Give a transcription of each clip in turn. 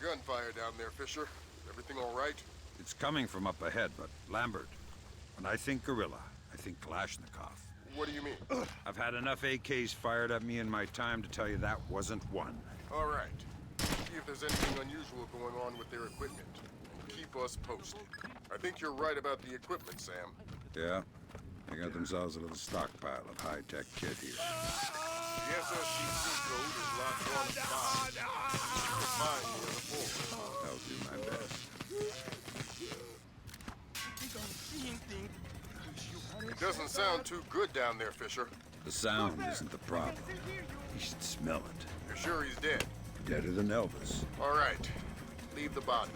gunfire down there, Fisher. Everything all right? It's coming from up ahead, but Lambert, when I think gorilla, I think Kalashnikov. What do you mean? I've had enough AKs fired at me in my time to tell you that wasn't one. All right. See if there's anything unusual going on with their equipment. And keep us posted. I think you're right about the equipment, Sam. Yeah? They got themselves a little stockpile of high-tech kit here. The SOSHOOOOOOO code is locked on the spot. You can find the other four. I'll do my best. It doesn't sound too good down there, Fisher. The sound isn't the problem. You should smell it. You're sure he's dead? Deader than Elvis. All right. Leave the body.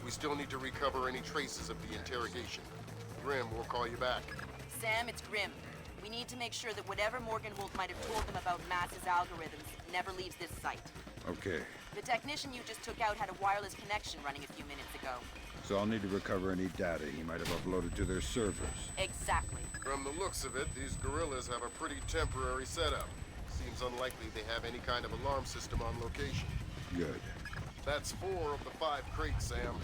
We still need to recover any traces of the interrogation. Grim will call you back. Sam, it's Grim. We need to make sure that whatever Morgenholt might have told them about Mass's algorithms never leaves this site. Okay. The technician you just took out had a wireless connection running a few minutes ago. So I'll need to recover any data he might have uploaded to their servers. Exactly. From the looks of it, these guerrillas have a pretty temporary setup. Seems unlikely they have any kind of alarm system on location. Good. That's 4 of the 5 crates, Sam.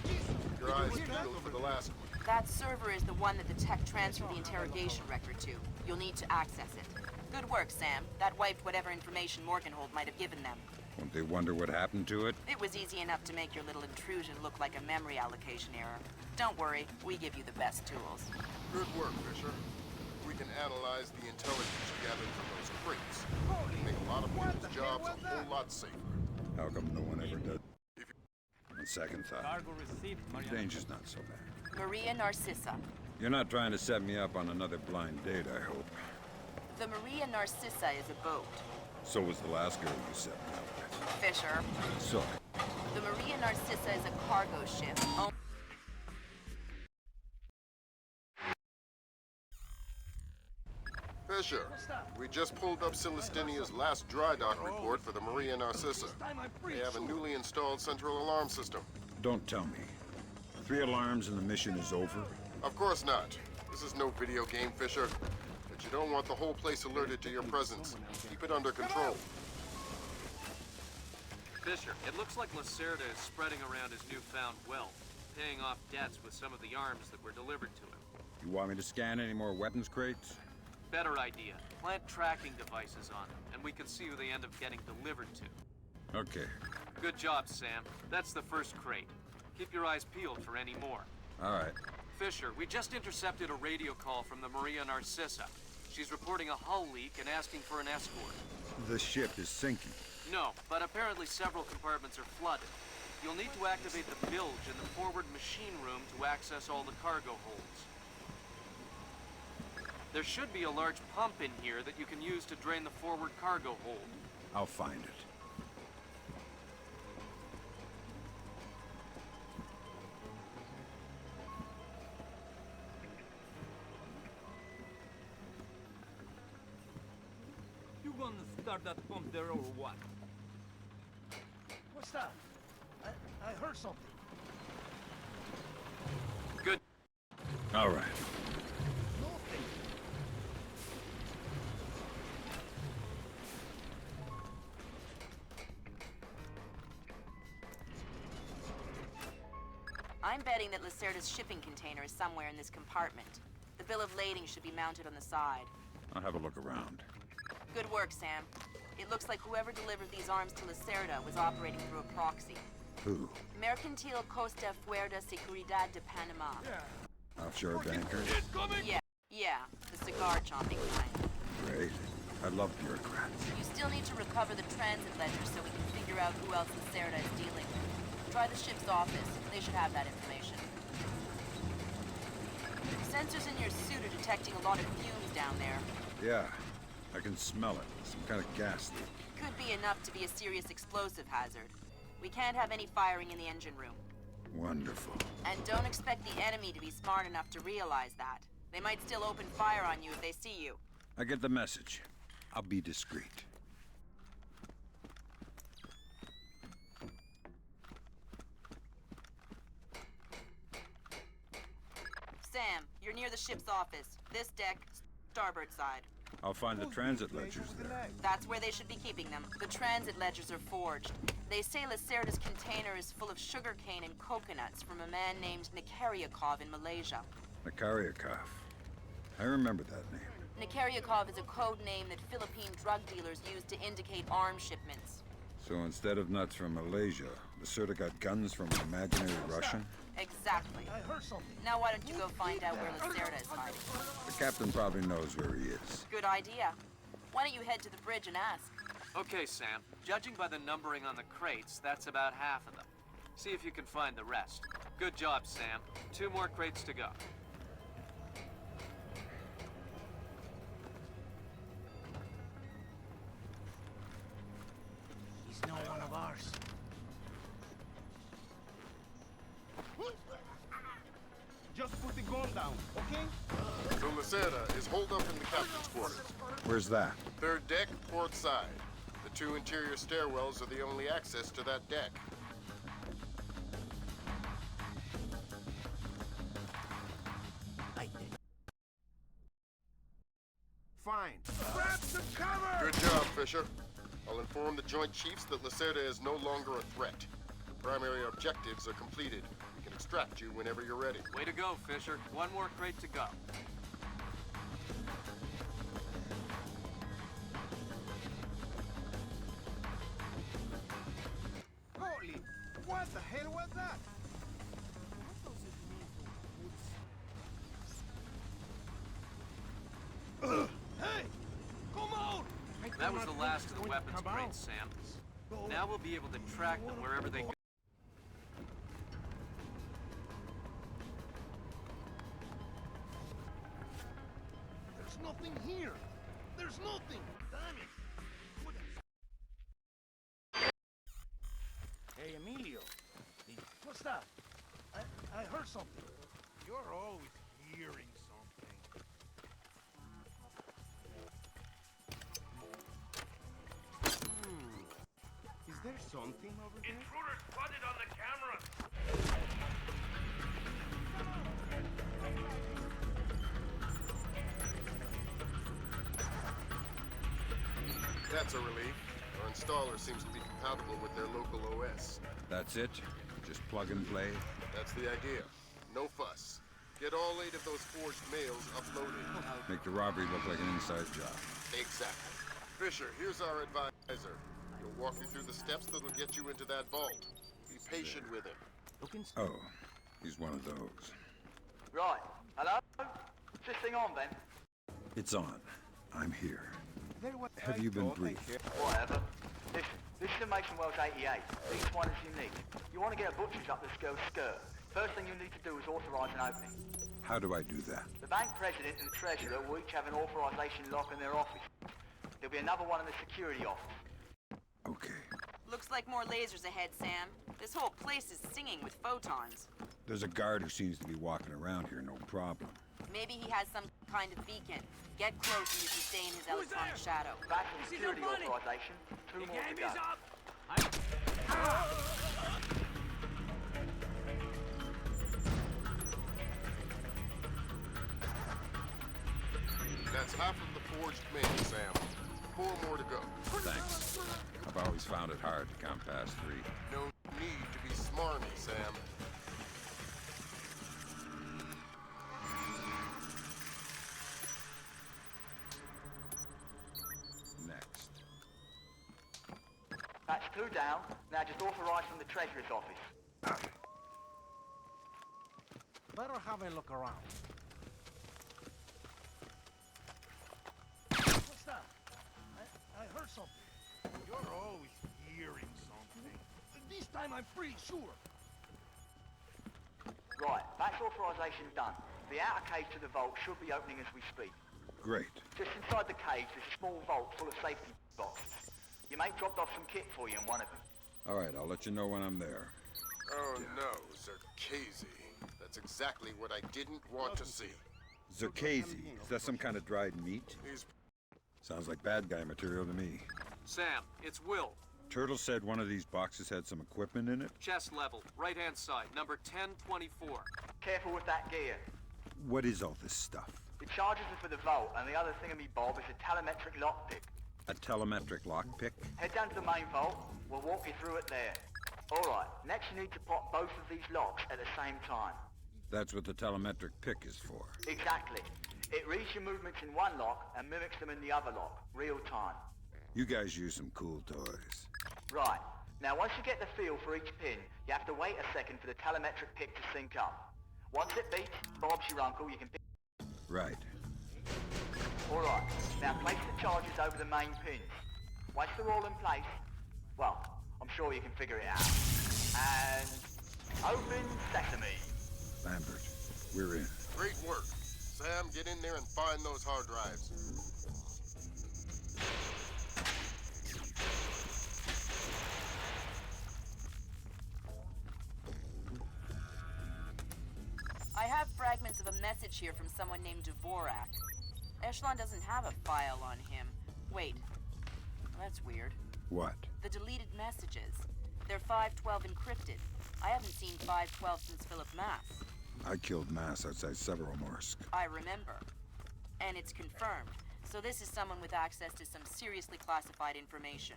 Your eyes peeled for the last one. That server is the one that the tech transferred the interrogation record to. You'll need to access it. Good work, Sam. That wiped whatever information Morgenholt might have given them. Won't they wonder what happened to it? It was easy enough to make your little intrusion look like a memory allocation error. Don't worry, we give you the best tools. Good work, Fisher. We can analyze the intelligence gathered from those crates. Make a lot of people's jobs a whole lot safer. How come no one ever does? On second thought, the danger's not so bad. Maria Narcissa. You're not trying to set me up on another blind date, I hope. The Maria Narcissa is a boat. So was the last girl you set me up with. Fisher. So? The Maria Narcissa is a cargo ship. Fisher, we just pulled up Celestinia's last dry dock report for the Maria Narcissa. They have a newly installed central alarm system. Don't tell me. 3 alarms and the mission is over? Of course not. This is no video game, Fisher. But you don't want the whole place alerted to your presence. Keep it under control. Fisher, it looks like Lacerda is spreading around his newfound wealth, paying off debts with some of the arms that were delivered to him. You want me to scan any more weapons crates? Better idea. Plant tracking devices on them, and we can see who they end up getting delivered to. Okay. Good job, Sam. That's the first crate. Keep your eyes peeled for any more. All right. Fisher, we just intercepted a radio call from the Maria Narcissa. She's reporting a hull leak and asking for an escort. The ship is sinking. No, but apparently several compartments are flooded. You'll need to activate the bilge in the forward machine room to access all the cargo holds. There should be a large pump in here that you can use to drain the forward cargo hold. I'll find it. You gonna start that pump there or what? What's that? I heard something. Good. All right. Nothing. I'm betting that Lacerda's shipping container is somewhere in this compartment. The bill of lading should be mounted on the side. I'll have a look around. Good work, Sam. It looks like whoever delivered these arms to Lacerda was operating through a proxy. Who? Mercantil Costa Fuerza Seguridad de Panama. Offshore banker? Yeah, the cigar-chomping kind. Great. I love bureaucrats. You still need to recover the transit ledger so we can figure out who else Lacerda is dealing with. Try the ship's office. They should have that information. Sensors in your suit are detecting a lot of fumes down there. Yeah, I can smell it. Some kind of gas leak. Could be enough to be a serious explosive hazard. We can't have any firing in the engine room. Wonderful. And don't expect the enemy to be smart enough to realize that. They might still open fire on you if they see you. I get the message. I'll be discreet. Sam, you're near the ship's office. This deck, starboard side. I'll find the transit ledgers there. That's where they should be keeping them. The transit ledgers are forged. They say Lacerda's container is full of sugarcane and coconuts from a man named Nikaryakov in Malaysia. Nikaryakov. I remember that name. Nikaryakov is a code name that Philippine drug dealers use to indicate arms shipments. So instead of nuts from Malaysia, Lacerda got guns from an imaginary Russian? Exactly. I heard something. Now why don't you go find out where Lacerda is hiding? The captain probably knows where he is. Good idea. Why don't you head to the bridge and ask? Okay, Sam. Judging by the numbering on the crates, that's about half of them. See if you can find the rest. Good job, Sam. 2 more crates to go. He's not one of ours. Just put the gun down, okay? So Lacerda is holed up in the captain's quarters. Where's that? 3rd deck, port side. The 2 interior stairwells are the only access to that deck. Fine. Grab the cover! Good job, Fisher. I'll inform the Joint Chiefs that Lacerda is no longer a threat. The primary objectives are completed. We can extract you whenever you're ready. Way to go, Fisher. 1 more crate to go. Holy, what the hell was that? Hey! Come on! That was the last of the weapons crates, Sam. Now we'll be able to track them wherever they go. There's nothing here! There's nothing! Damn it! Hey, Emilio. What's that? I heard something. You're always hearing something. Is there something over there? Intruder spotted on the camera. That's a relief. Our installer seems to be compatible with their local OS. That's it? Just plug and play? That's the idea. No fuss. Get all 8 of those forged mails uploaded. Make the robbery look like an inside job. Exactly. Fisher, here's our advisor. He'll walk you through the steps that'll get you into that vault. Be patient with him. Oh, he's one of those. Right. Hello? What's this thing on, then? It's on. I'm here. Have you been briefed? Whatever. Listen, this is a Mason Wells 88. Each one is unique. You want to get a butcher's up the skirt. First thing you need to do is authorize an opening. How do I do that? The bank president and the treasurer will each have an authorization lock in their office. There'll be another one in the security office. Okay. Looks like more lasers ahead, Sam. This whole place is singing with photons. There's a guard who seems to be walking around here, no problem. Maybe he has some kind of beacon. Get close and you can stay in his electronic shadow. Back in security authorization. 2 more to go. That's half of the forged mail, Sam. 4 more to go. Thanks. I've always found it hard to count past 3. No need to be smarmy, Sam. Next. That's 2 down. Now just authorize from the treasurer's office. Better have a look around. What's that? I heard something. You're always hearing something. This time I'm pretty sure. Right, that's authorization done. The outer cage to the vault should be opening as we speak. Great. Just inside the cage, there's a small vault full of safety boxes. Your mate dropped off some kit for you in one of them. All right, I'll let you know when I'm there. Oh no, Zerkazy. That's exactly what I didn't want to see. Zerkazy. Is that some kind of dried meat? He's Sounds like bad guy material to me. Sam, it's Will. Turtle said one of these boxes had some equipment in it. Chest level, right-hand side, number 1024. Careful with that gear. What is all this stuff? The charges are for the vault, and the other thingamy-bob is a telemetric lockpick. A telemetric lockpick? Head down to the main vault. We'll walk you through it there. Alright, next you need to pop both of these locks at the same time. That's what the telemetric pick is for. Exactly. It reads your movements in one lock and mimics them in the other lock, real time. You guys use some cool toys. Right. Now once you get the feel for each pin, you have to wait a second for the telemetric pick to sync up. Once it beeps, Bob's your uncle, you can pick... Right. Alright, now place the charges over the main pins. Once they're all in place, well, I'm sure you can figure it out. And... open sesame. Lambert, we're in. Great work. Sam, get in there and find those hard drives. I have fragments of a message here from someone named Dvorak. Echelon doesn't have a file on him. Wait. That's weird. What? The deleted messages. They're 512 encrypted. I haven't seen 512 since Philip Mass. I killed Mass outside Severomorsk. I remember. And it's confirmed. So this is someone with access to some seriously classified information.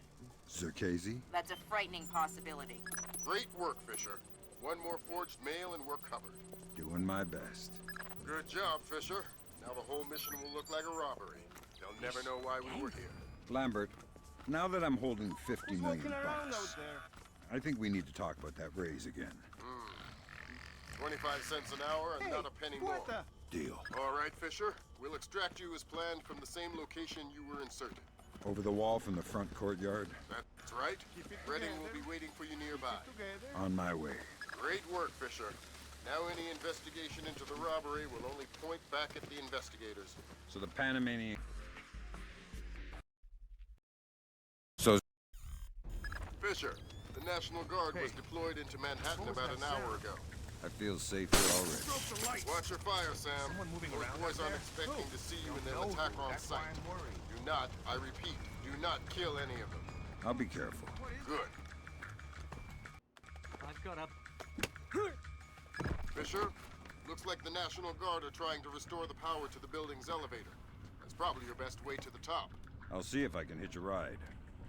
Zerkezi? That's a frightening possibility. Great work, Fisher. One more forged mail and we're covered. Doing my best. Good job, Fisher. Now the whole mission will look like a robbery. They'll never know why we were here. Lambert, now that I'm holding 50 million bucks, I think we need to talk about that raise again. 25 cents an hour and not a penny more. Deal. All right, Fisher. We'll extract you as planned from the same location you were inserted. Over the wall from the front courtyard? That's right. Redding will be waiting for you nearby. On my way. Great work, Fisher. Now any investigation into the robbery will only point back at the investigators. So the Panamanian... So... Fisher, the National Guard was deployed into Manhattan about an hour ago. I feel safer already. Watch your fire, Sam. Those boys aren't expecting to see you and they'll attack on sight. Do not, I repeat, do not kill any of them. I'll be careful. Good. I've got up. Fisher, looks like the National Guard are trying to restore the power to the building's elevator. That's probably your best way to the top. I'll see if I can hitch a ride.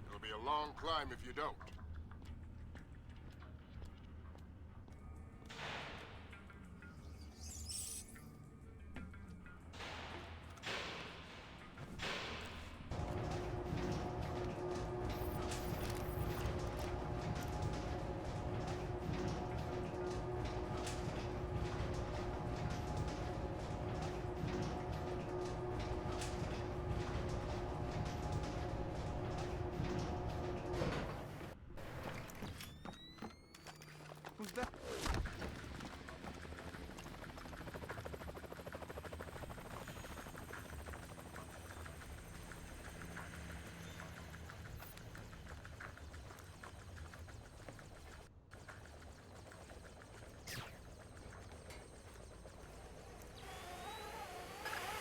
It'll be a long climb if you don't. Who's that?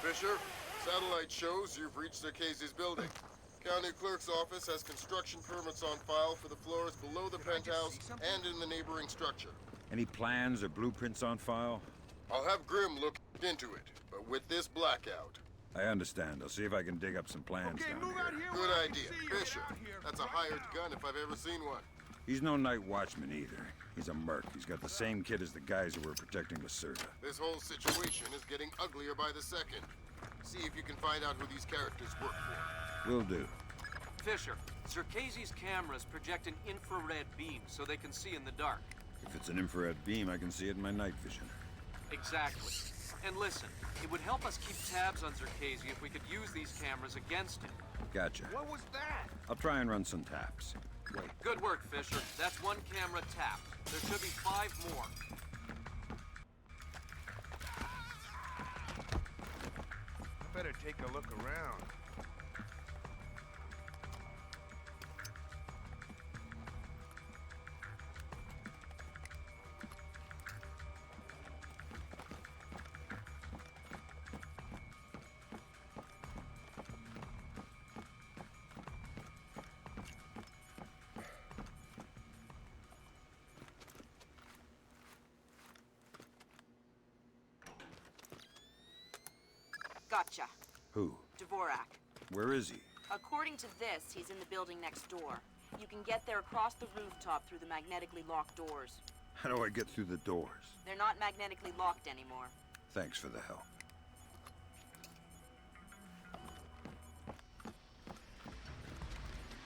Fisher, satellite shows you've reached Zerkezi's building. County Clerk's office has construction permits on file for the floors below the penthouse and in the neighboring structure. Any plans or blueprints on file? I'll have Grim look into it, but with this blackout. I understand. I'll see if I can dig up some plans down here. Good idea. Fisher, that's a hired gun if I've ever seen one. He's no night watchman either. He's a merc. He's got the same kit as the guys who were protecting Lacerda. This whole situation is getting uglier by the second. See if you can find out who these characters work for. Will do. Fisher, Zerkezi's cameras project an infrared beam so they can see in the dark. If it's an infrared beam, I can see it in my night vision. Exactly. And listen, it would help us keep tabs on Zerkezi if we could use these cameras against him. Gotcha. What was that? I'll try and run some taps. Wait. Good work, Fisher. That's one camera tapped. There should be 5 more. Better take a look around. Gotcha. Who? Dvorak. Where is he? According to this, he's in the building next door. You can get there across the rooftop through the magnetically locked doors. How do I get through the doors? They're not magnetically locked anymore. Thanks for the help.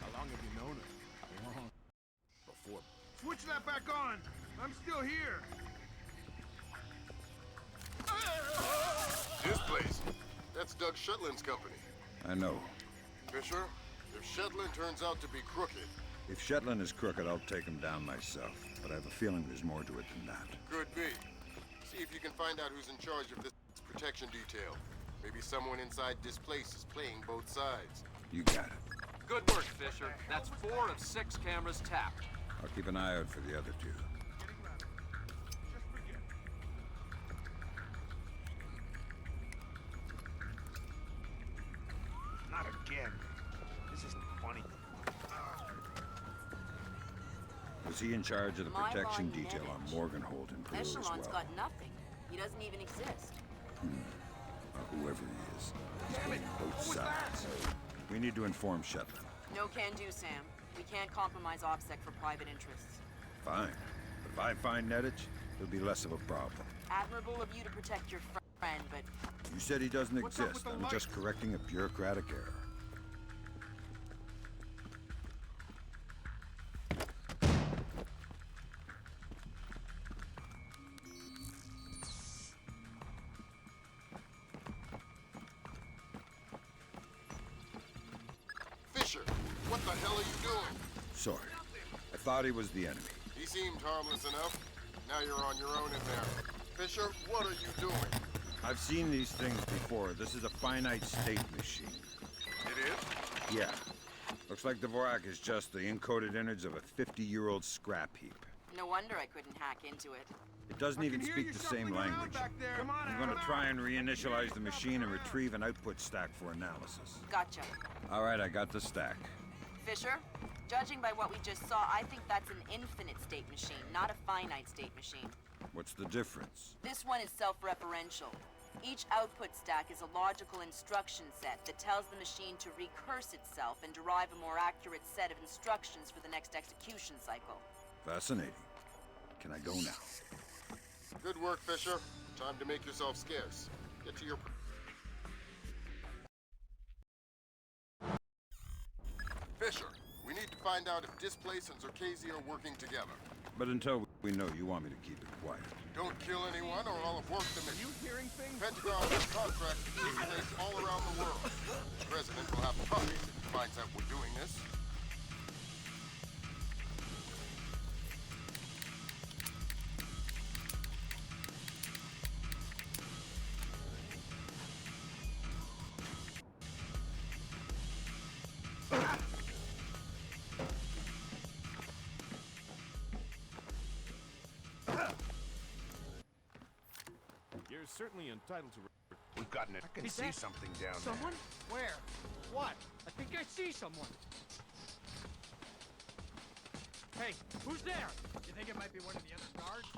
How long have you known her? Before. Switch that back on! I'm still here! Displace. That's Doug Shetland's company. I know. Fisher, if Shetland turns out to be crooked... If Shetland is crooked, I'll take him down myself. But I have a feeling there's more to it than that. Could be. See if you can find out who's in charge of this protection detail. Maybe someone inside Displace is playing both sides. You got it. Good work, Fisher. That's 4 of 6 cameras tapped. I'll keep an eye out for the other 2. Not again. This isn't funny. Was he in charge of the My protection long detail on manage. Morganhold in Peru as Echelon's well? got nothing. He doesn't even exist. Whoever he is, he's playing both sides. We need to inform Shetland. No can do, Sam. We can't compromise OPSEC for private interests. Fine. But if I find Nedich, it'll be less of a problem. Admirable of you to protect your friend, but You said he doesn't What's up exist. with the I'm just correcting a bureaucratic error. Fisher, what the hell are you doing? Sorry. I thought he was the enemy. He seemed harmless enough. Now you're on your own in there. Fisher, what are you doing? I've seen these things before. This is a finite state machine. It is? Yeah. Looks like Dvorak is just the encoded innards of a 50-year-old scrap heap. no wonder I couldn't hack into it. It doesn't even speak the same language. Come on, I'm going to try and reinitialize the machine and retrieve an output stack for analysis. Gotcha. All right, I got the stack. Fisher, judging by what we just saw, I think that's an infinite state machine, not a finite state machine. What's the difference? This one is self-referential. Each output stack is a logical instruction set that tells the machine to recurse itself and derive a more accurate set of instructions for the next execution cycle. Fascinating. Can I go now? Good work, Fisher. Time to make yourself scarce. Get to your... Fisher, we need to find out if Displace and Zerkazi are working together. But until we know, you want me to keep it quiet. Don't kill anyone or I'll abort the mission. You hearing things? Pentagon has contracts to Displace all around the world. The President will have puppies if he finds out we're doing this. You're certainly entitled to... We've gotten it. I can Is see that something down Someone? Where? What? I think I see someone. Hey, who's there? You think it might be one of the other guards?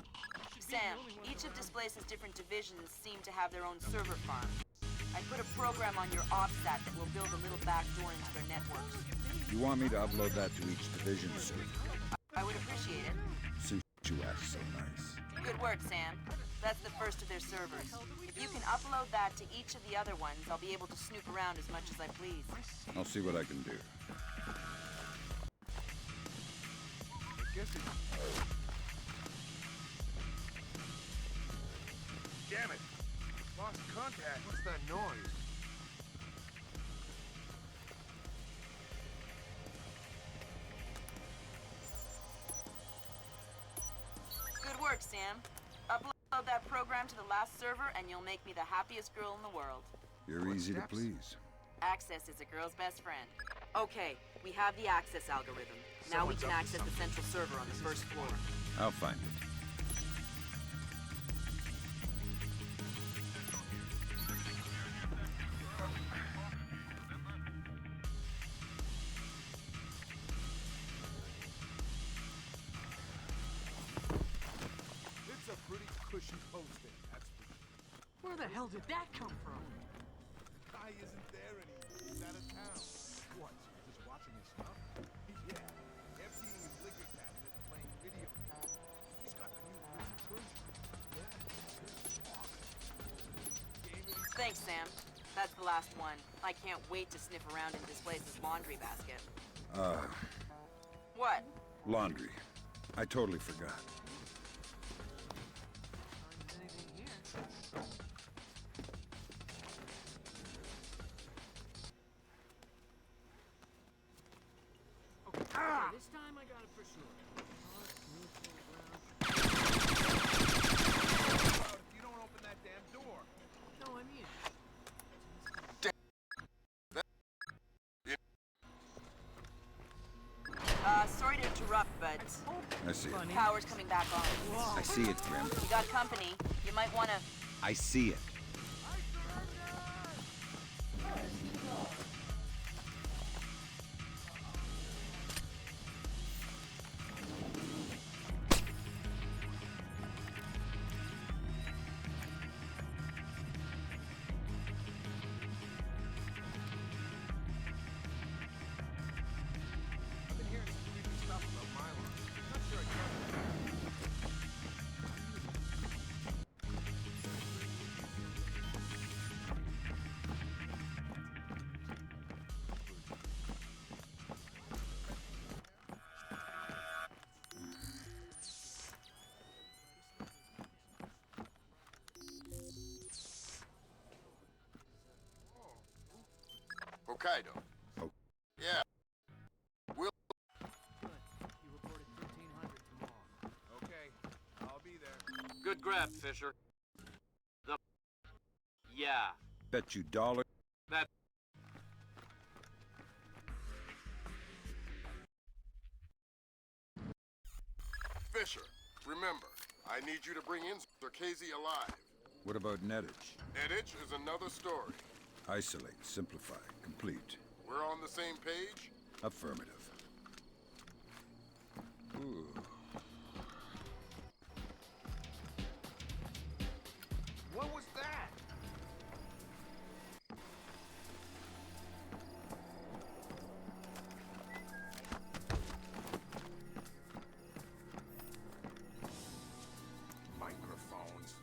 Sam, each of Displace's different divisions seem to have their own server farm. I put a program on your OPSAT that will build a little backdoor into their networks. You want me to upload that to each division, sir? I would appreciate it. Since you asked so nice. Good work, Sam. That's the first of their servers. If you can upload that to each of the other ones, I'll be able to snoop around as much as I please. I'll see what I can do. I guess it... Damn it! Lost contact. What's that noise? Good work, Sam. Upload that program to the last server and you'll make me the happiest girl in the world. You're easy to please. Access is a girl's best friend. Okay, we have the access algorithm. Now we can access the central server on the first floor. I'll find it. It's a pretty cushy posting, that's for sure. Where the hell did that come from? guy isn't there anymore. He's out of town. What? Just watching his stuff? Yeah. Emptying his liquor cabinet, playing video games. He's got the new Christmas version. Yeah. Thanks, Sam. That's the last one. I can't wait to sniff around in Displace's laundry basket. What? Laundry. I totally forgot. Okay, this time I got it for sure. If you don't open that damn door. No, I mean it. Sorry to interrupt, but I see it. power's coming back on. I see it, Grim. You got company. You might want to... I see it. I've been hearing some creepy stuff about Milo. Not sure I trust it. Hokkaido. Oh. Yeah. We'll... Good. You reported 1300 tomorrow. Okay, I'll be there. Good grab, Fisher. The... Yeah. Bet you $1. That... Fisher, remember, I need you to bring in Casey alive. What about nettage? Editch is another story. Isolate, simplify, complete. We're on the same page? Affirmative. Ooh. What was that? Microphones.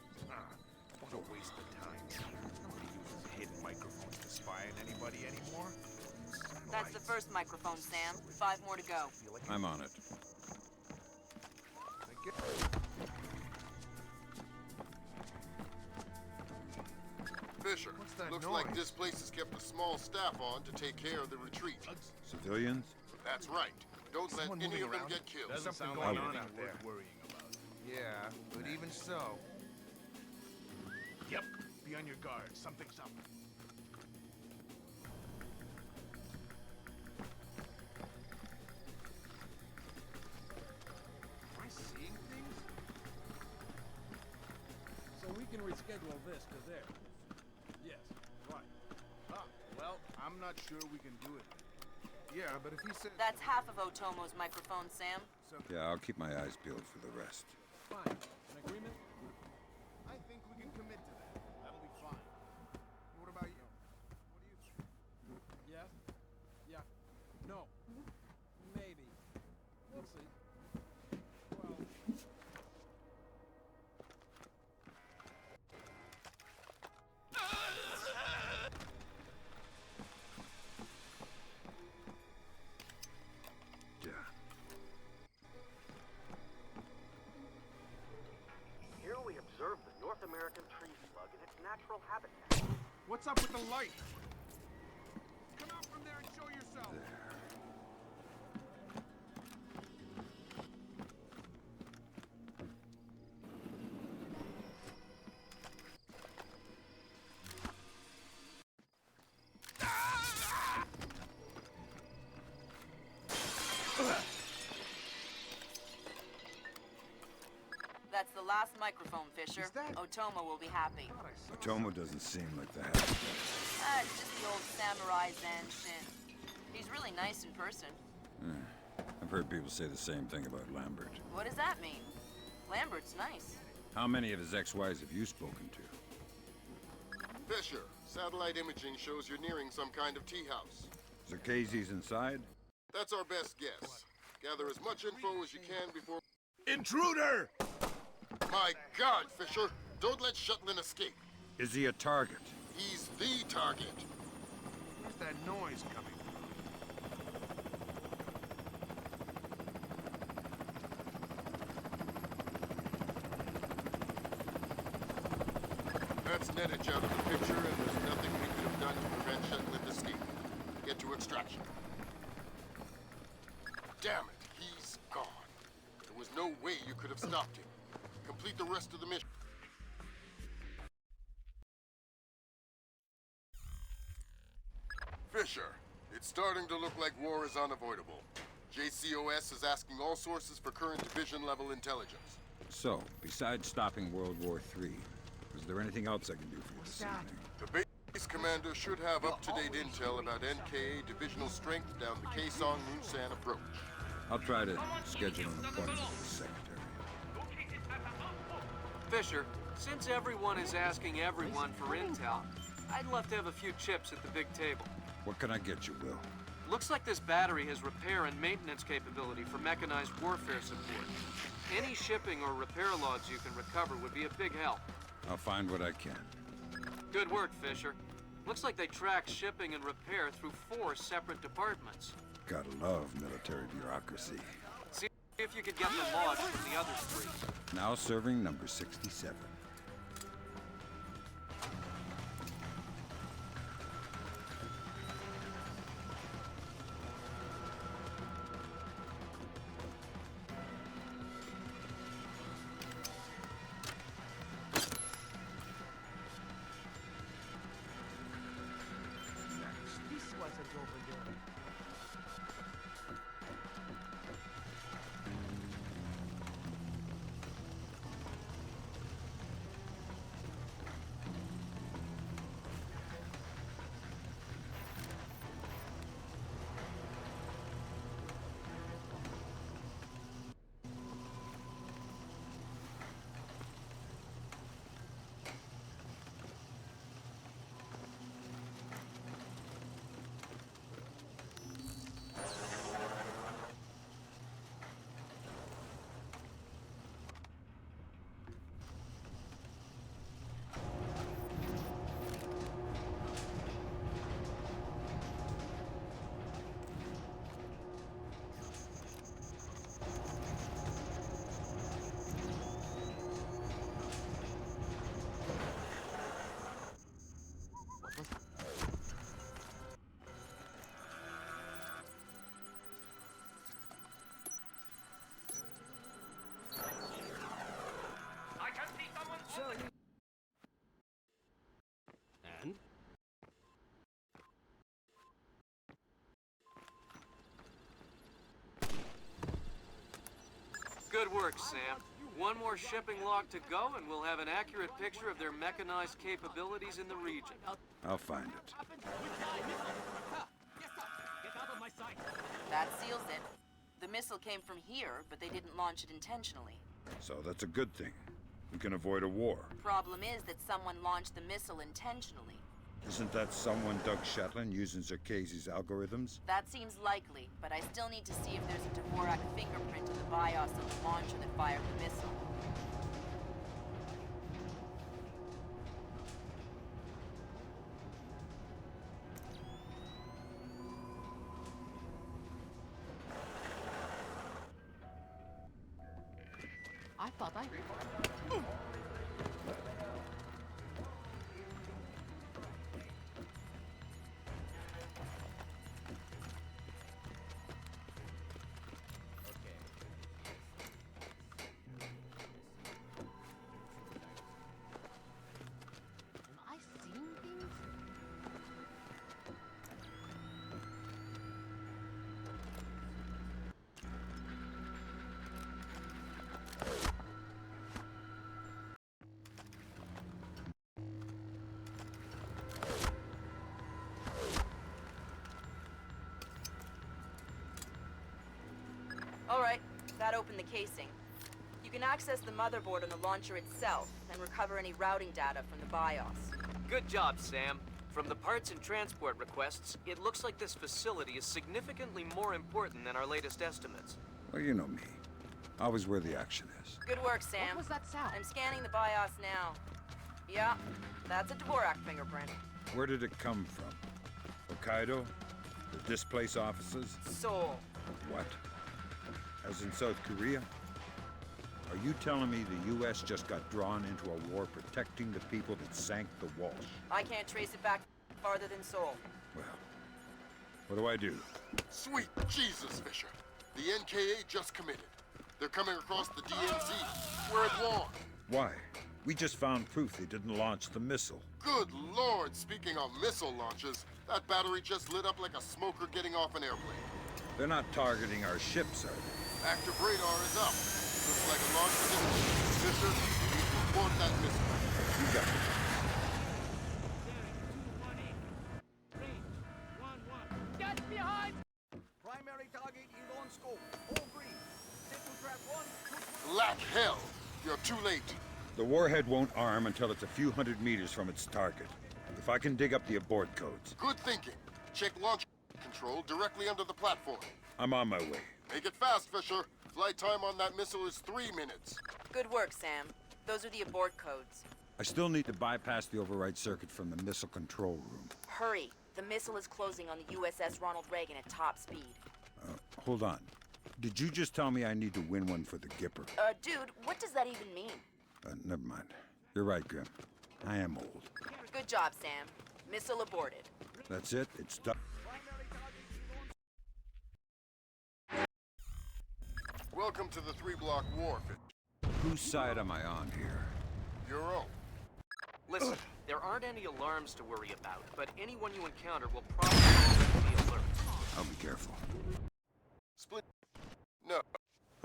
What a waste of time. Nobody uses hidden microphones to spy on anybody anymore. That's the first microphone, Sam. 5 more to go. I'm on it. Fisher, What's that looks noise? like Displace has kept a small staff on to take care of the retreat. Civilians? That's right. Don't let Someone any moving of them around? get killed. There's something going on out there. Worrying about. Yeah, but even so. Yep. Be on your guard. Something's up. Am I seeing things? So we can reschedule this to there. Yes, right. Ah, well, I'm not sure we can do it. Yeah, but if he said... That's half of Otomo's microphone, Sam. Yeah, I'll keep my eyes peeled for the rest. Fine. An agreement? I think we can commit to that. That'll be fine. What about you? What do you think? Yes? Yeah. No. Maybe. We'll see. Well... Yeah. Here we observe the North American tree slug in its natural habitat. What's up with the light? Come out from there and show yourself. That's the last microphone, Fisher. Is that- Otomo will be happy. Tomo doesn't seem like the happy guy. It's just the old samurai Zan Shin. He's really nice in person. I've heard people say the same thing about Lambert. What does that mean? Lambert's nice. How many of his ex-wives have you spoken to? Fisher, satellite imaging shows you're nearing some kind of tea house. Zerkezes inside? That's our best guess. Gather as much info as you can before... Intruder! My God, Fisher! Don't let Shetland escape. Is he a target? He's the target. Where's that noise coming That's Nettich out of the picture, and there's nothing we could have done to prevent Shetland escape. Get to extraction. Damn it, he's gone. There was no way you could have stopped him. Complete the rest of the mission. Fisher, it's starting to look like war is unavoidable. JCOS is asking all sources for current division-level intelligence. So, besides stopping World War III, is there anything else I can do for you this evening? The base commander should have up-to-date intel about NKA divisional strength down the Kaesong-Munsan approach. I'll try to schedule an appointment with the secretary. Fisher, since everyone is asking everyone for intel, I'd love to have a few chips at the big table. What can I get you, Will? Looks like this battery has repair and maintenance capability for mechanized warfare support. Any shipping or repair logs you can recover would be a big help. I'll find what I can. Good work, Fisher. Looks like they track shipping and repair through 4 separate departments. Gotta love military bureaucracy. See if you could get the logs from the other 3. Now serving number 67. And? Good work, Sam. One more shipping log to go, and we'll have an accurate picture of their mechanized capabilities in the region. I'll find it. That seals it. The missile came from here, but they didn't launch it intentionally. So that's a good thing. We can avoid a war. Problem is that someone launched the missile intentionally. Isn't that someone Doug Shetland using Zerkezes' algorithms? That seems likely, but I still need to see if there's a Dvorak fingerprint in the BIOS of the launcher that fired the missile. I thought I... Am I seeing things? Alright, that opened the casing. You can access the motherboard on the launcher itself, and recover any routing data from the BIOS. Good job, Sam. From the parts and transport requests, it looks like this facility is significantly more important than our latest estimates. Well, you know me. Always where the action is. Good work, Sam. What was that sound? I'm scanning the BIOS now. Yeah, that's a Dvorak fingerprint. Where did it come from? Hokkaido? The Displace offices? Seoul. What? As in South Korea? Are you telling me the U.S. just got drawn into a war protecting the people that sank the Walsh? I can't trace it back farther than Seoul. Well, what do I do? Sweet Jesus, Fisher. The NKA just committed. They're coming across the DMZ. We're at war. Why? We just found proof they didn't launch the missile. Good Lord, speaking of missile launches, that battery just lit up like a smoker getting off an airplane. They're not targeting our ships, are they? Active radar is up. Looks like a launch position. Fisher, you need to report that missile. You got it. Primary target is on scope. All green. Central trap 1. Black hell! You're too late. The warhead won't arm until it's a few hundred meters from its target. If I can dig up the abort codes. Good thinking. Check launch control directly under the platform. I'm on my way. Make it fast, Fisher. Flight time on that missile is 3 minutes. Good work, Sam. Those are the abort codes. I still need to bypass the override circuit from the missile control room. Hurry. The missile is closing on the USS Ronald Reagan at top speed. Hold on. Did you just tell me I need to win one for the Gipper? Dude, what does that even mean? Never mind. You're right, Grim. I am old. Good job, Sam. Missile aborted. That's it. It's done. Welcome to the 3-block war, Fisher. Whose side am I on here? Your own. Listen, there aren't any alarms to worry about, but anyone you encounter will probably be alert. I'll be careful. Split. No.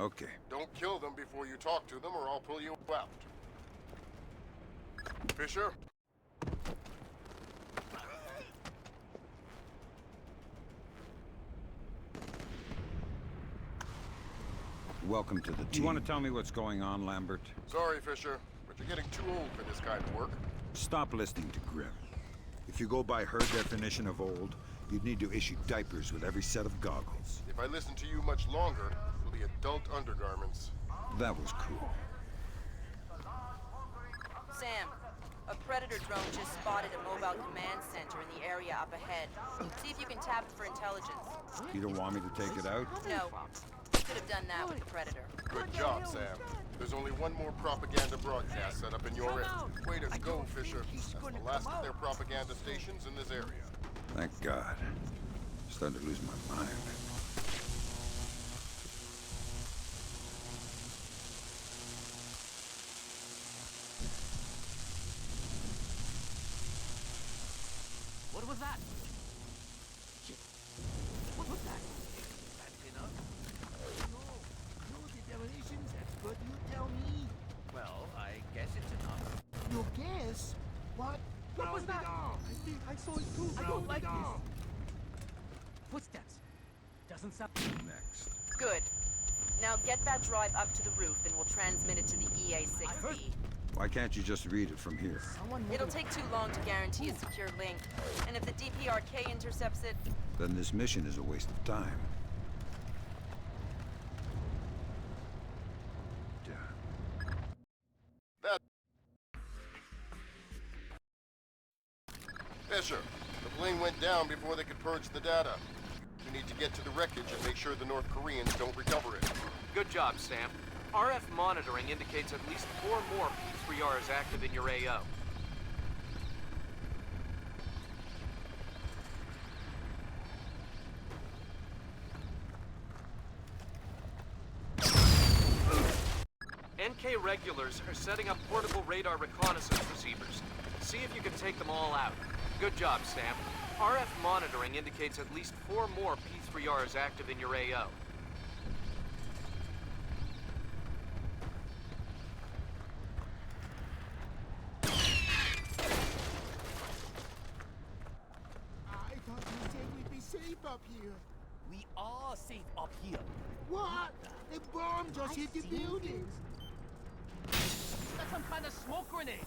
Okay. Don't kill them before you talk to them, or I'll pull you out. Fisher? Welcome to the team. You want to tell me what's going on, Lambert? Sorry, Fisher, but you're getting too old for this kind of work. Stop listening to Grim. If you go by her definition of old, you'd need to issue diapers with every set of goggles. If I listen to you much longer, it'll be adult undergarments. That was cool. Sam, a Predator drone just spotted a mobile command center in the area up ahead. See if you can tap it for intelligence. You don't want me to take it out? No. Could have done that with the Predator. Good job, Sam. There's only one more propaganda broadcast set up in your end. Way to go, Fisher. That's the last of their propaganda stations in this area. Thank God. I'm starting to lose my mind. What was that? Shit. What was that? That's enough? No determinations, but you tell me. Well, I guess it's enough. Your guess? What? What was that? I think I saw it too. I don't like this. Footsteps. Doesn't sound... Next. Good. Now get that drive up to the roof and we'll transmit it to the EA-6B. Why can't you just read it from here? It'll take too long to guarantee a secure link. And if the DPRK intercepts it... Then this mission is a waste of time. Fisher, the plane went down before they could purge the data. You need to get to the wreckage and make sure the North Koreans don't recover it. Good job, Sam. RF monitoring indicates at least 4 more P3Rs active in your AO. NK regulars are setting up portable radar reconnaissance receivers. See if you can take them all out. Good job, Sam. RF monitoring indicates at least 4 more P3Rs active in your AO. I thought you said we'd be safe up here. We are safe up here. What? A bomb just hit the building. That's some kind of smoke grenade.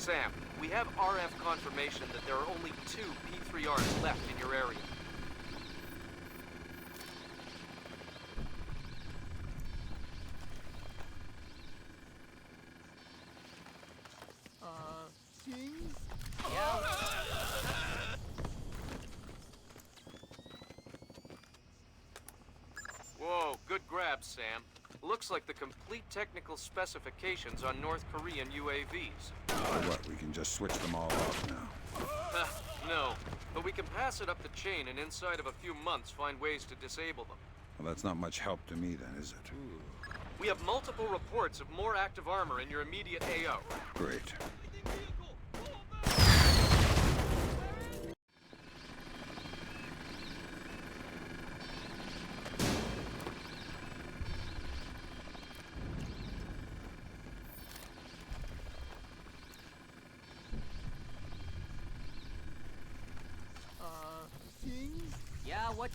Sam, we have RF confirmation that there are only 2 P3Rs left in your area. Things? Whoa, good grab, Sam. Looks like the complete technical specifications on North Korean UAVs. What, we can just switch them all off now? No, but we can pass it up the chain and inside of a few months find ways to disable them. Well, that's not much help to me then, is it? We have multiple reports of more active armor in your immediate AO. Great. Things? Yeah, what?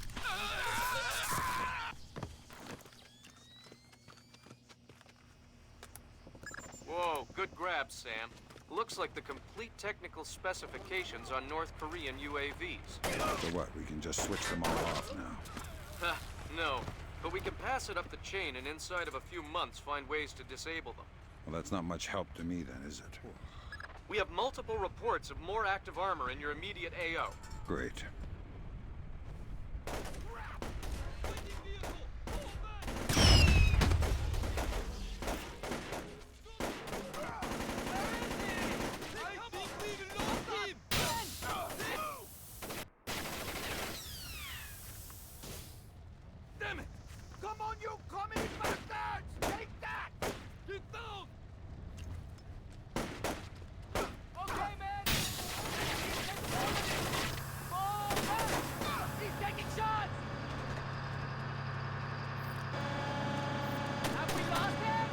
Whoa, good grab, Sam. Looks like the complete technical specifications on North Korean UAVs. So what, we can just switch them all off now? No, but we can pass it up the chain and inside of a few months find ways to disable them. Well, that's not much help to me then, is it? We have multiple reports of more active armor in your immediate AO. Great. Damn it! Come on, you communist bastards! Take that! Get down! Okay, man! He's taking shots! Have we lost him?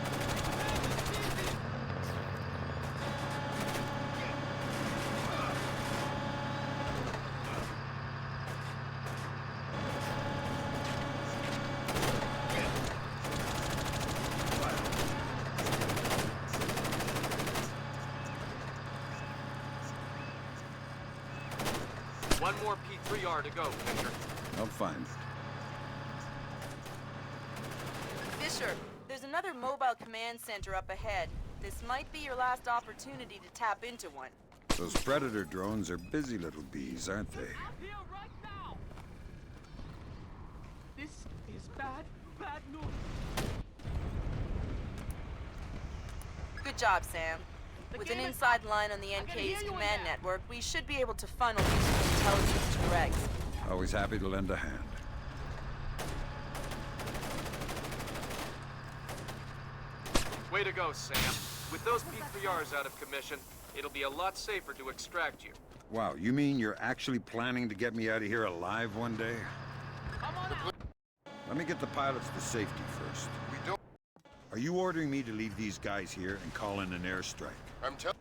One more P3R to go, Fisher. I'll find it. Fisher, there's another mobile command center up ahead. This might be your last opportunity to tap into one. Those Predator drones are busy little bees, aren't they? Here right now! This is bad news. Good job, Sam. With an inside line on the NK's command network, we should be able to funnel useful intelligence to Greg's. Always happy to lend a hand. Way to go, Sam. With those P3Rs out of commission, it'll be a lot safer to extract you. Wow, you mean you're actually planning to get me out of here alive one day? Come on out! Let me get the pilots to safety first. We don't... Are you ordering me to leave these guys here and call in an airstrike? I'm telling...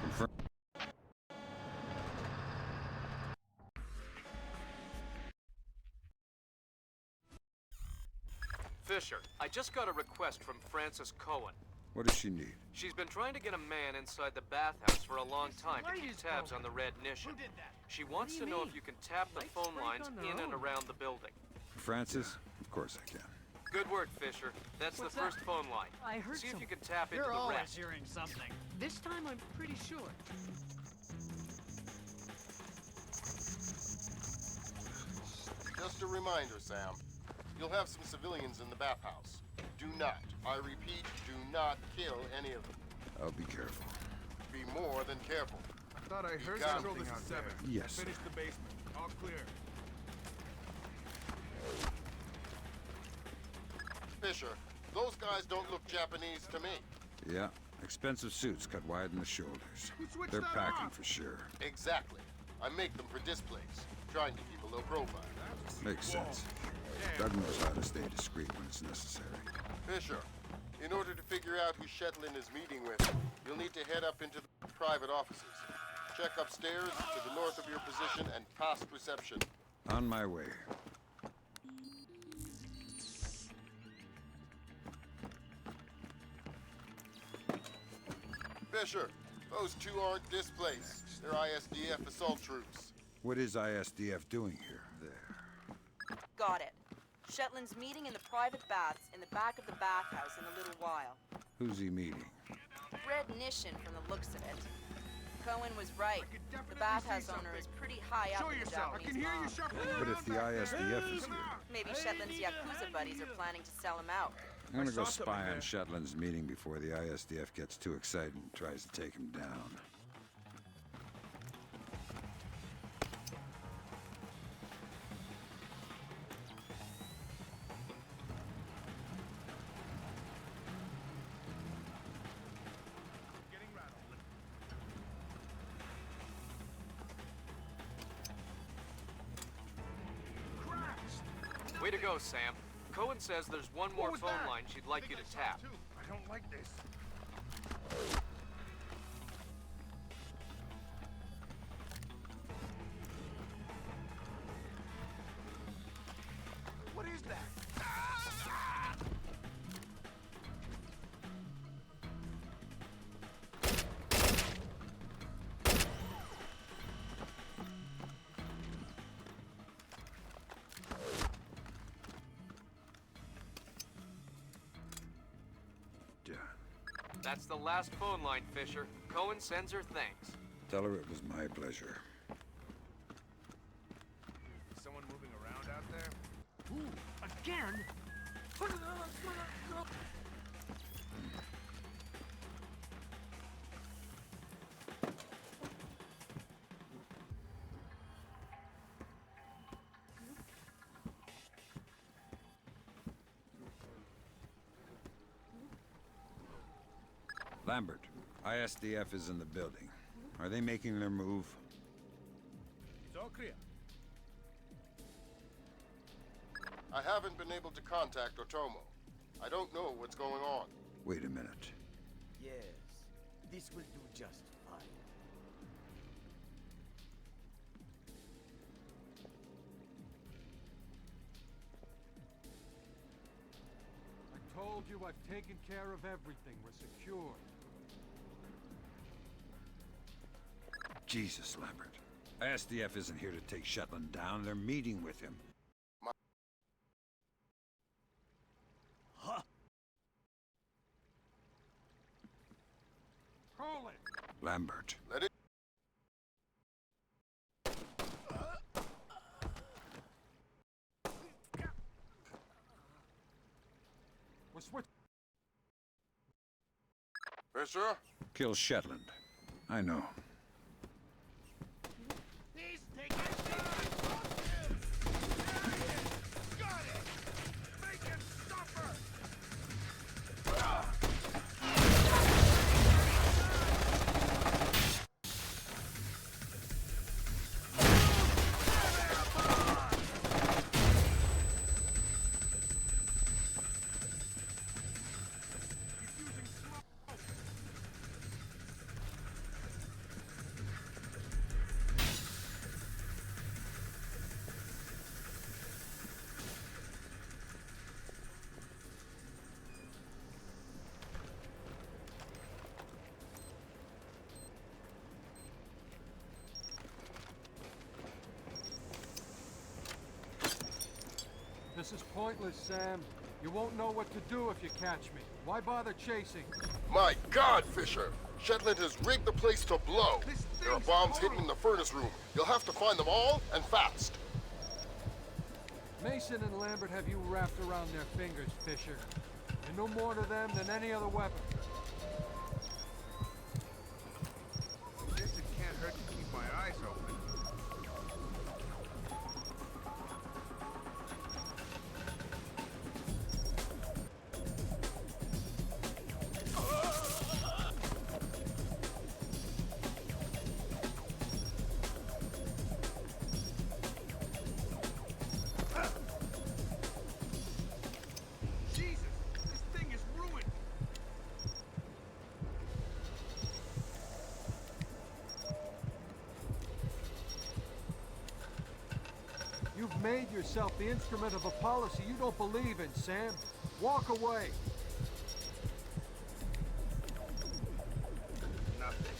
Confirm. Fisher, I just got a request from Frances Cohen. What does she need? She's been trying to get a man inside the Bathhouse for a long time to keep tabs on the Red Nisha. She wants to know if you can tap the phone lines in and around the building. Francis? Of course I can. Good work, Fisher. That's the first phone line. I heard See if you something. can tap into You're the always rest. hearing something. This time I'm pretty sure. Just a reminder, Sam. You'll have some civilians in the bathhouse. Do not, I repeat, do not kill any of them. I'll be careful. Be more than careful. Thought I heard got something something out out there. Yes. Finish the basement. All clear. Fisher, those guys don't look Japanese to me. Yeah, expensive suits cut wide in the shoulders. Who switched They're that packing off? for sure. Exactly. I make them for Displace, trying to keep a low profile. Makes sense. Doug knows how to stay discreet when it's necessary. Fisher, in order to figure out who Shetlin is meeting with, you'll need to head up into the private offices. Check upstairs to the north of your position and past reception. On my way. Fisher, those two aren't Displace. They're ISDF assault troops. What is ISDF doing here? There. Got it. Shetland's meeting in the private baths in the back of the bathhouse in a little while. Who's he meeting? Red Nishin from the looks of it. Cohen was right. The bathhouse owner is pretty high up in the Japanese mob. But if the ISDF is here, Maybe Shetland's Yakuza buddies are planning to sell him out. I'm gonna go spy on Shetland's meeting before the ISDF gets too excited and tries to take him down. Way to go, Sam. Cohen says there's one more phone line she'd like you to tap. I don't like this. What is that? Done. That's the last phone line, Fisher. Cohen sends her thanks. Tell her it was my pleasure. Is someone moving around out there? Ooh, again? Lambert, ISDF is in the building. Are they making their move? It's all clear. I haven't been able to contact Otomo. I don't know what's going on. Wait a minute. Yes, this will do just fine. I told you I've taken care of everything. We're secure. Jesus, Lambert. ISDF isn't here to take Shetland down. They're meeting with him. Hold it! Lambert. Let it... We're switching. Fisher? Kill Shetland. I know. He's taking it! Got it! Make him suffer! This is pointless, Sam. You won't know what to do if you catch me. Why bother chasing? My God, Fisher! Shetland has rigged the place to blow. There are bombs hidden in the furnace room. You'll have to find them all, and fast. Mason and Lambert have you wrapped around their fingers, Fisher. You're no more to them than any other weapon. Guess it can't hurt to keep my eyes open. Jesus, this thing is ruined. made yourself the instrument of a policy you don't believe in, Sam. Walk away. Nothing.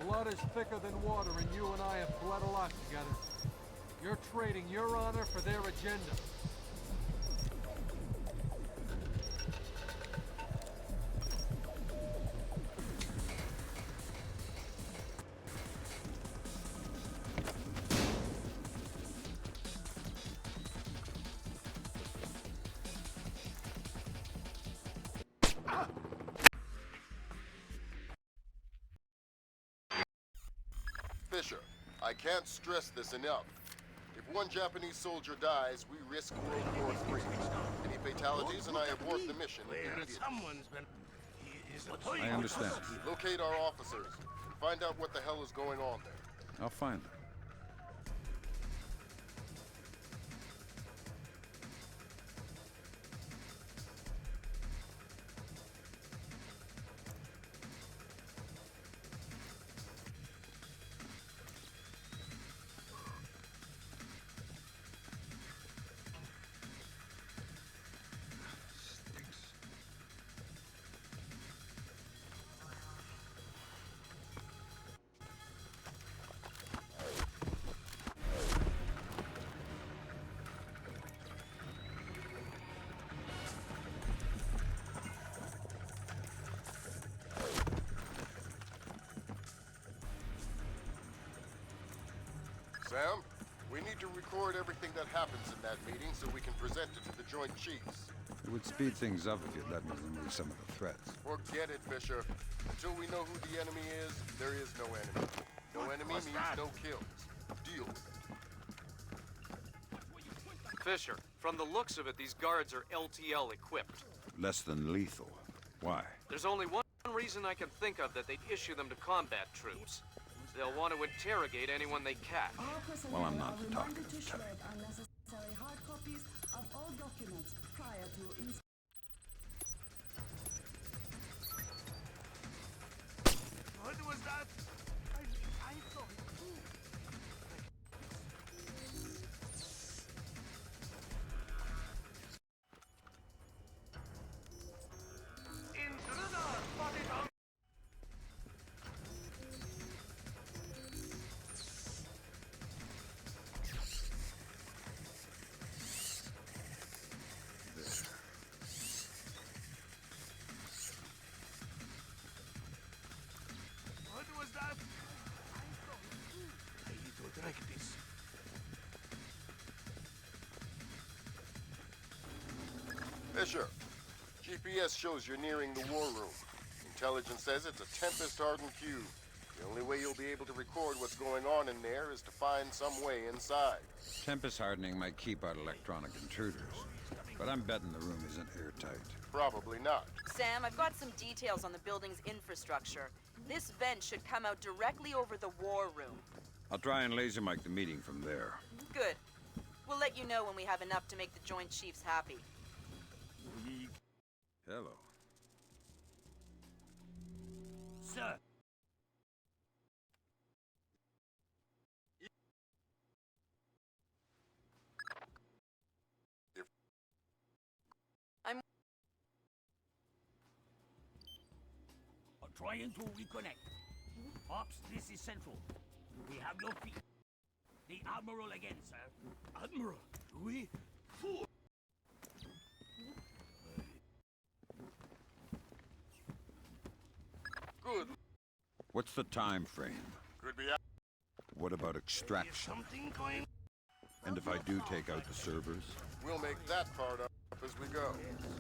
Blood is thicker than water, and you and I have bled a lot together. You're trading your honor for their agenda. Fisher, I can't stress this enough. If one Japanese soldier dies, we risk World War III. Any fatalities and I abort the mission immediately. Someone's been... I understand. Locate our officers and find out what the hell is going on there. I'll find them. Sam, we need to record everything that happens in that meeting so we can present it to the Joint Chiefs. It would speed things up if you'd let me remove some of the threats. Forget it, Fisher. Until we know who the enemy is, there is no enemy. No enemy means no kills. Deal with it. Fisher, from the looks of it, these guards are LTL equipped. Less than lethal. Why? There's only one reason I can think of that they'd issue them to combat troops. They'll want to interrogate anyone they catch. Well, I'm not the talkative type. Unnecessary hard copies of all documents prior to What was that? I saw it too. Intruder spotted on... What was that? I saw it too. I need to drink this. Fisher, GPS shows you're nearing the war room. Intelligence says it's a Tempest-hardened cube. The only way you'll be able to record what's going on in there is to find some way inside. Tempest hardening might keep out electronic intruders, but I'm betting the room isn't airtight. Probably not. Sam, I've got some details on the building's infrastructure. This vent should come out directly over the war room. I'll try and laser mic the meeting from there. Good. We'll let you know when we have enough to make the Joint Chiefs happy. Hello. Sir, trying to reconnect. Ops, this is Central. We have your feet. The Admiral again, sir. Admiral, we... Fool! Good. What's the time frame? Could be What about Is extraction? something going... And if I do take out the servers? We'll make that part up as we go.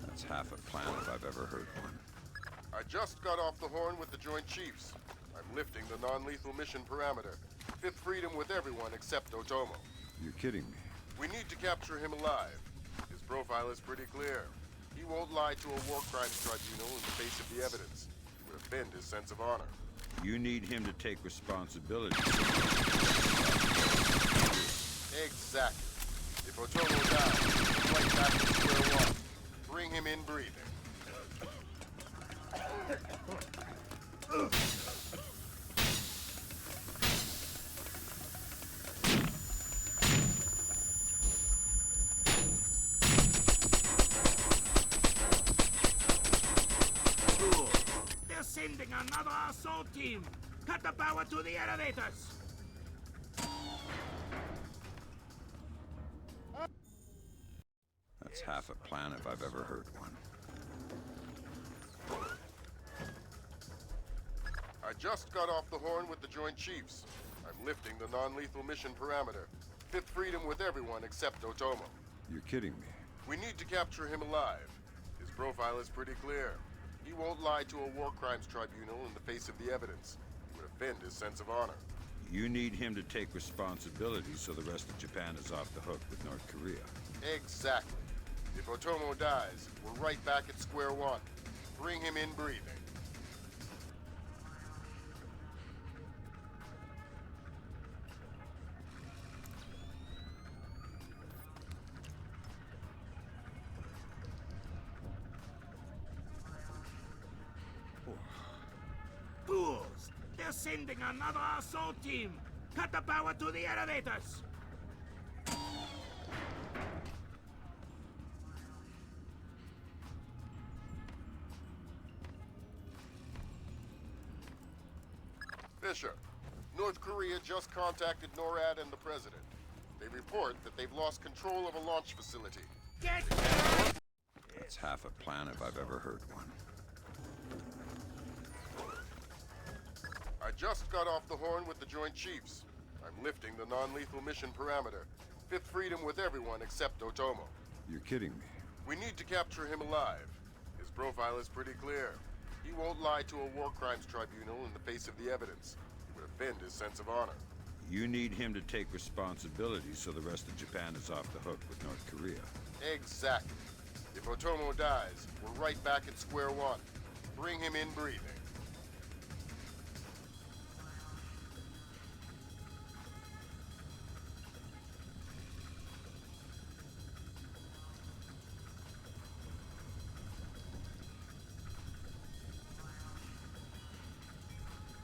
That's half a plan if I've ever heard one. I just got off the horn with the Joint Chiefs. I'm lifting the non-lethal mission parameter. Fifth freedom with everyone except Otomo. You're kidding me. We need to capture him alive. His profile is pretty clear. He won't lie to a war crimes tribunal in the face of the evidence. It would offend his sense of honor. You need him to take responsibility. Exactly. If Otomo dies, we'll right back to square one. Bring him in breathing. They're sending another assault team. Cut the power to the elevators. That's half a plan if I've ever heard one. I just got off the horn with the Joint Chiefs. I'm lifting the non-lethal mission parameter. Fifth freedom with everyone except Otomo. You're kidding me. We need to capture him alive. His profile is pretty clear. He won't lie to a war crimes tribunal in the face of the evidence. It would offend his sense of honor. You need him to take responsibility so the rest of Japan is off the hook with North Korea. Exactly. If Otomo dies, we're right back at square one. Bring him in breathing. Fools! They're sending another assault team. Cut the power to the elevators. Fisher, North Korea just contacted NORAD and the president. They report that they've lost control of a launch facility. Get That's half a plan if I've ever heard one. I just got off the horn with the Joint Chiefs. I'm lifting the non-lethal mission parameter. Fifth freedom with everyone except Otomo. You're kidding me. We need to capture him alive. His profile is pretty clear. He won't lie to a war crimes tribunal in the face of the evidence. It would offend his sense of honor. You need him to take responsibility so the rest of Japan is off the hook with North Korea. Exactly. If Otomo dies, we're right back at square one. Bring him in breathing.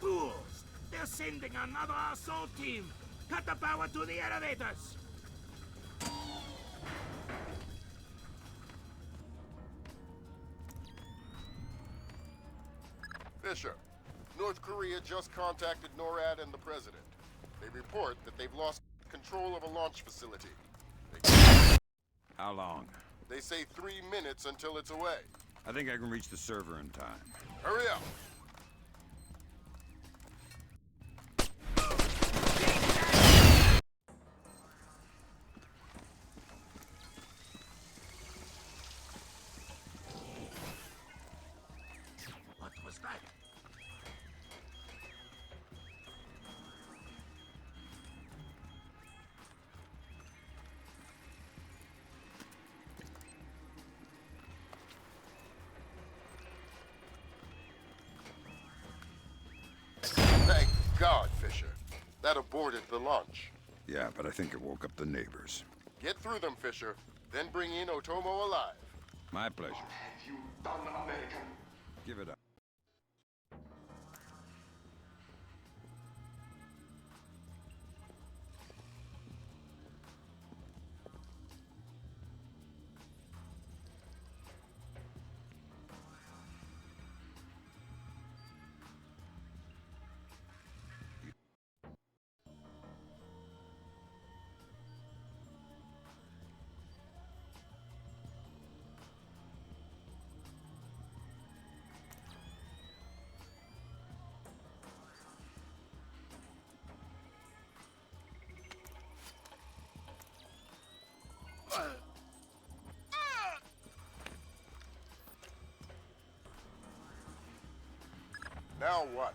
fools! They're sending another assault team. Cut the power to the elevators. Fisher, North Korea just contacted NORAD and the president. They report that they've lost control of a launch facility. How long? They say 3 minutes until it's away. I think I can reach the server in time. Hurry up! What was that? Thank God, Fisher. That aborted the launch. Yeah, but I think it woke up the neighbors. Get through them, Fisher. Then bring in Otomo alive. My pleasure. What have you done, American? Give it up. Now what?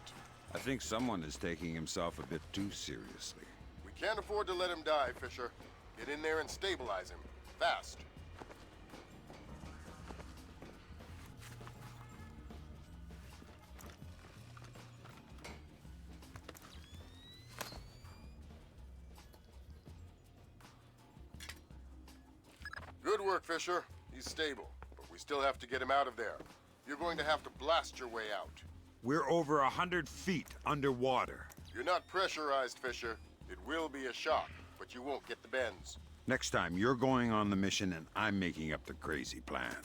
I think someone is taking himself a bit too seriously. We can't afford to let him die, Fisher. Get in there and stabilize him. Fast. Good work, Fisher. He's stable, but we still have to get him out of there. You're going to have to blast your way out. We're over 100 feet underwater. You're not pressurized, Fisher. It will be a shock, but you won't get the bends. Next time, you're going on the mission and I'm making up the crazy plan.